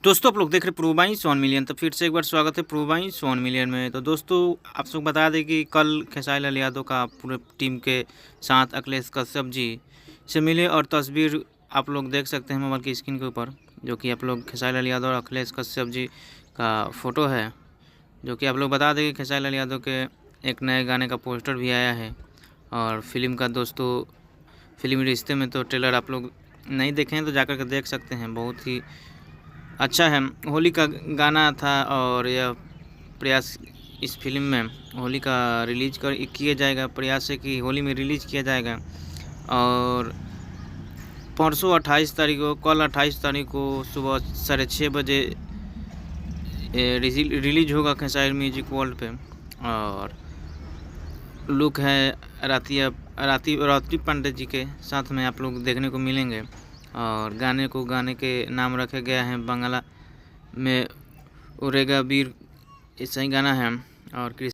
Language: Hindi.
दोस्तों आप लोग देख रहे प्रूवाइंस 1 मिलियन। तो फिर से एक बार स्वागत है प्रूवाइंस 1 मिलियन में। तो दोस्तों आप सब बता दें कि कल खेसारी लाल यादव का पूरे टीम के साथ अखिलेश कश्यप जी से मिले और तस्वीर आप लोग देख सकते हैं मोबाइल की स्क्रीन के ऊपर, जो कि आप लोग खेसारी लाल यादव और अखिलेश कश्यप जी का फ़ोटो है। जो कि आप लोग बता दें कि खेसारी लाल यादव के एक नए गाने का पोस्टर भी आया है और फिल्म का दोस्तों फिल्मी रिश्ते में तो ट्रेलर आप लोग नहीं देखे हैं तो जाकर के देख सकते हैं। बहुत ही अच्छा है। होली का गाना था और यह प्रयास इस फिल्म में होली का रिलीज किया जाएगा। प्रयास है कि होली में रिलीज़ किया जाएगा और परसों 28 तारीख को, कल 28 तारीख को सुबह 6:30 बजे रिलीज होगा खेसारी म्यूजिक वर्ल्ड पे। और लुक है राती पांडे जी के साथ में आप लोग देखने को मिलेंगे। और गाने के नाम रखे गया है बंगला में उरेगा वीर, ऐसा ही गाना है। और